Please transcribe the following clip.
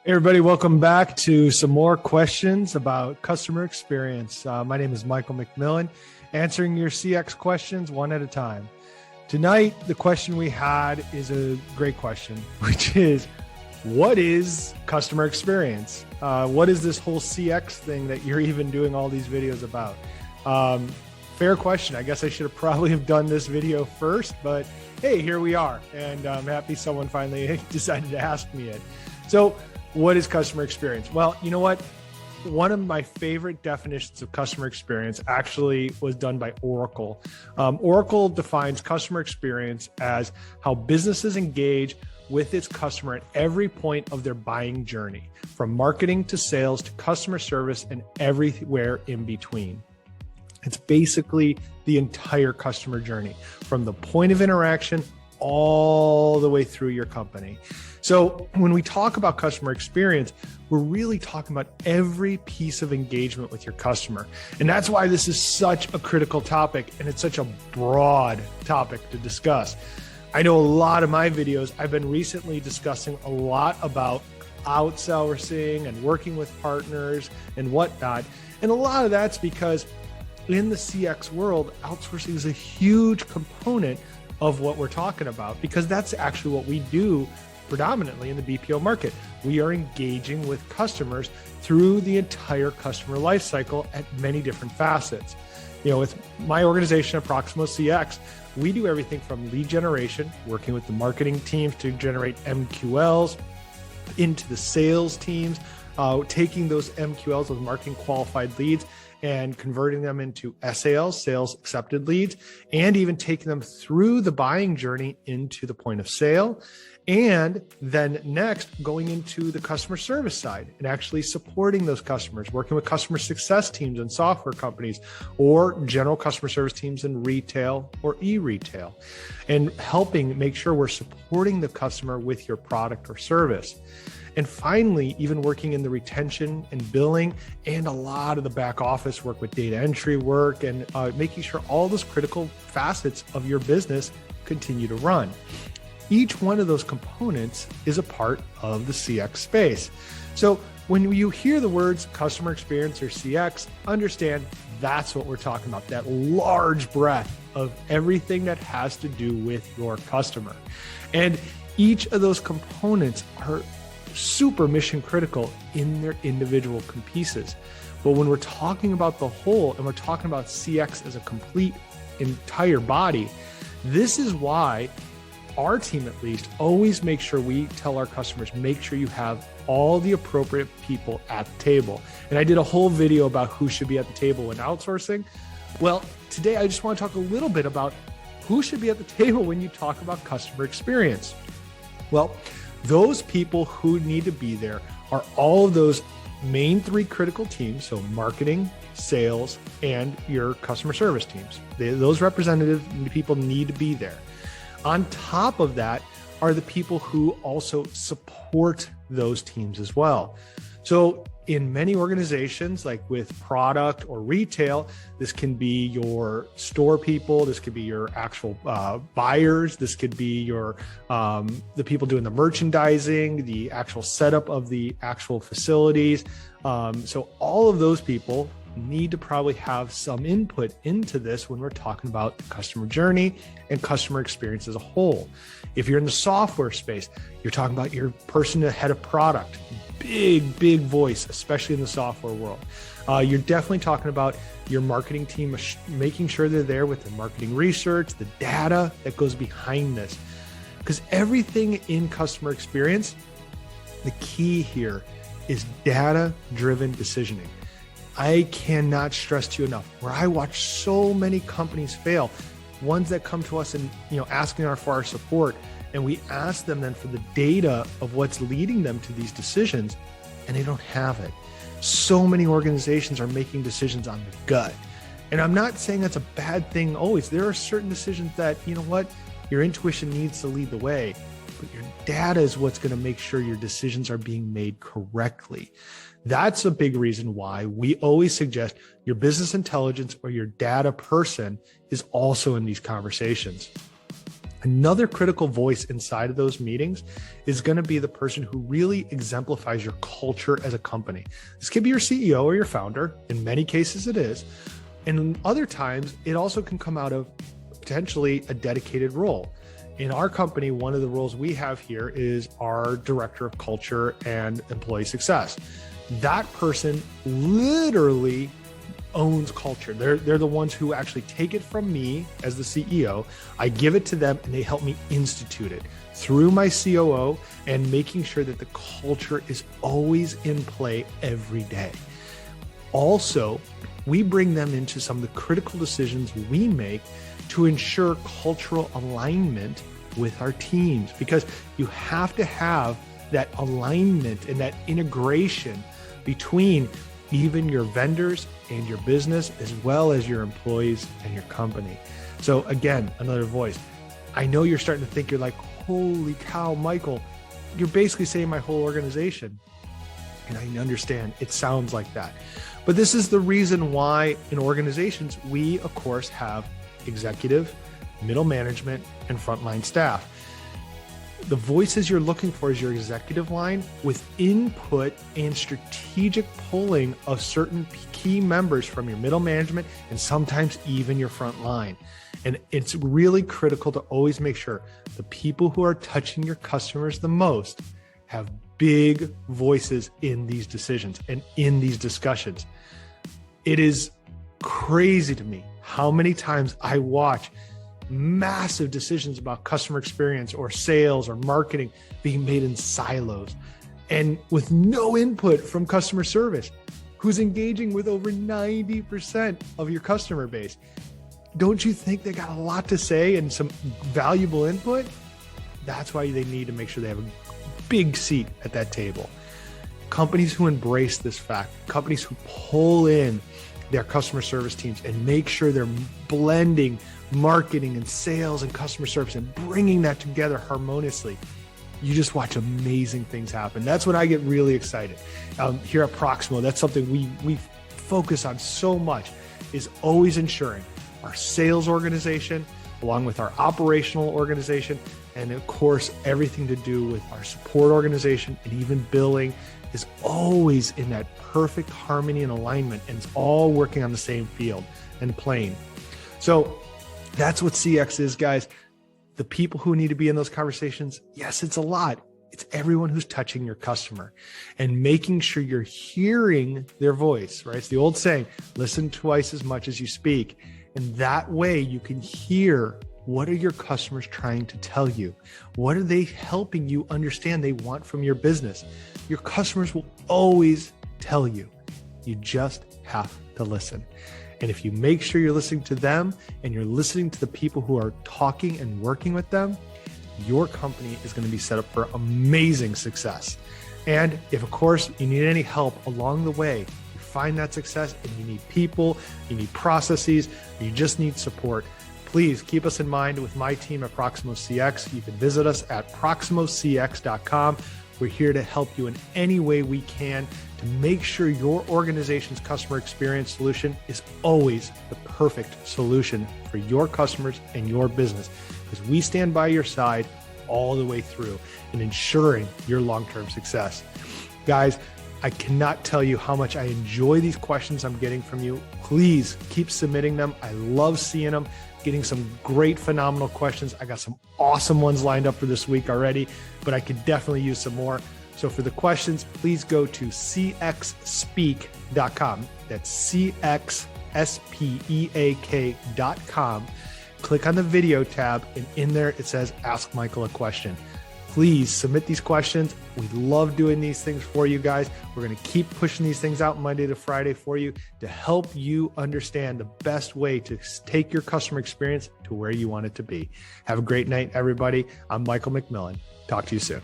Hey everybody, welcome back to some more questions about customer experience. My name is Michael McMillan, answering your CX questions one at a time. Tonight, the question we had is a great question, which is, what is customer experience? What is this whole CX thing that you're even doing all these videos about? Fair question. I guess I should have probably have done this video first, but hey, here we are. And I'm happy someone finally decided to ask me it. So, what is customer experience? Well, you know what? One of my favorite definitions of customer experience actually was done by Oracle. Oracle defines customer experience as how businesses engage with its customer at every point of their buying journey, from marketing to sales to customer service and everywhere in between. It's basically the entire customer journey, from the point of interaction all the way through your company. So when we talk about customer experience, we're really talking about every piece of engagement with your customer. And that's why this is such a critical topic, and it's such a broad topic to discuss. I know a lot of my videos, I've been recently discussing a lot about outsourcing and working with partners and whatnot. And a lot of that's because in the CX world, outsourcing is a huge component of what we're talking about, because that's actually what we do predominantly in the BPO market. We are engaging with customers through the entire customer life cycle at many different facets. You know, with my organization, Proximo CX, we do everything from lead generation, working with the marketing teams to generate MQLs, into the sales teams, taking those MQLs, those marketing qualified leads, and converting them into SALs, sales accepted leads, and even taking them through the buying journey into the point of sale. And then next, going into the customer service side and actually supporting those customers, working with customer success teams and software companies, or general customer service teams in retail or e-retail, and helping make sure we're supporting the customer with your product or service. And finally, even working in the retention and billing and a lot of the back office work with data entry work and making sure all those critical facets of your business continue to run. Each one of those components is a part of the CX space. So when you hear the words customer experience or CX, understand that's what we're talking about, that large breadth of everything that has to do with your customer. And each of those components are super mission critical in their individual pieces. But when we're talking about the whole and we're talking about CX as a complete entire body, this is why our team, at least, always make sure we tell our customers, make sure you have all the appropriate people at the table. And I did a whole video about who should be at the table when outsourcing. Well, today I just want to talk a little bit about who should be at the table when you talk about customer experience. Well, those people who need to be there are all of those main three critical teams. So marketing, sales, and your customer service teams. Those representative people need to be there. On top of that are the people who also support those teams as well. So in many organizations, like with product or retail, this can be your store people, this could be your actual buyers, this could be your the people doing the merchandising, the actual setup of the actual facilities. So all of those people need to probably have some input into this when we're talking about the customer journey and customer experience as a whole. If you're in the software space, you're talking about your person head of product, big voice, especially in the software world. You're definitely talking about your marketing team, making sure they're there with the marketing research, the data that goes behind this. Because everything in customer experience, the key here is data-driven decisioning. I cannot stress to you enough, where I watch so many companies fail, ones that come to us and asking for our support, and we ask them then for the data of what's leading them to these decisions, and they don't have it. So many organizations are making decisions on the gut. And I'm not saying that's a bad thing always. There are certain decisions that, your intuition needs to lead the way, but your data is what's going to make sure your decisions are being made correctly. That's a big reason why we always suggest your business intelligence or your data person is also in these conversations. Another critical voice inside of those meetings is going to be the person who really exemplifies your culture as a company. This could be your CEO or your founder. In many cases, it is. And in other times, it also can come out of potentially a dedicated role. In our company, one of the roles we have here is our director of culture and employee success. That person literally owns culture. They're the ones who actually take it from me as the CEO. I give it to them and they help me institute it through my COO and making sure that the culture is always in play every day. Also, we bring them into some of the critical decisions we make to ensure cultural alignment with our teams, because you have to have that alignment and that integration between even your vendors and your business, as well as your employees and your company. So again, another voice. I know you're starting to think, you're like, holy cow, Michael, you're basically saying my whole organization. And I understand it sounds like that. But this is the reason why in organizations, we of course have executive, middle management, and frontline staff. The voices you're looking for is your executive line with input and strategic pulling of certain key members from your middle management and sometimes even your front line. And it's really critical to always make sure the people who are touching your customers the most have big voices in these decisions and in these discussions. It is crazy to me how many times I watch massive decisions about customer experience or sales or marketing being made in silos and with no input from customer service, who's engaging with over 90% of your customer base. Don't you think they got a lot to say and some valuable input? That's why they need to make sure they have a big seat at that table. Companies who embrace this fact, companies who pull in their customer service teams and make sure they're blending marketing and sales and customer service and bringing that together harmoniously, you just watch amazing things happen. That's when I get really excited. Here at Proximo, that's something we focus on so much, is always ensuring our sales organization, along with our operational organization, and of course, everything to do with our support organization and even billing is always in that perfect harmony and alignment, and it's all working on the same field and plane. So that's what CX is, guys. The people who need to be in those conversations, yes, it's a lot. It's everyone who's touching your customer and making sure you're hearing their voice, right? It's the old saying, listen twice as much as you speak. And that way you can hear, what are your customers trying to tell you? What are they helping you understand they want from your business? Your customers will always tell you. You just have to listen. And if you make sure you're listening to them and you're listening to the people who are talking and working with them, your company is going to be set up for amazing success. And if, of course, you need any help along the way, you find that success and you need people, you need processes, or you just need support, please keep us in mind with my team at Proximo CX. You can visit us at proximocx.com. We're here to help you in any way we can to make sure your organization's customer experience solution is always the perfect solution for your customers and your business, because we stand by your side all the way through and ensuring your long-term success. Guys, I cannot tell you how much I enjoy these questions I'm getting from you. Please keep submitting them. I love seeing them, getting some great, phenomenal questions. I got some awesome ones lined up for this week already, but I could definitely use some more. So for the questions, please go to cxspeak.com. That's cxspeak.com. Click on the video tab, and in there it says Ask Michael a Question. Please submit these questions. We love doing these things for you guys. We're going to keep pushing these things out Monday to Friday for you to help you understand the best way to take your customer experience to where you want it to be. Have a great night, everybody. I'm Michael McMillan. Talk to you soon.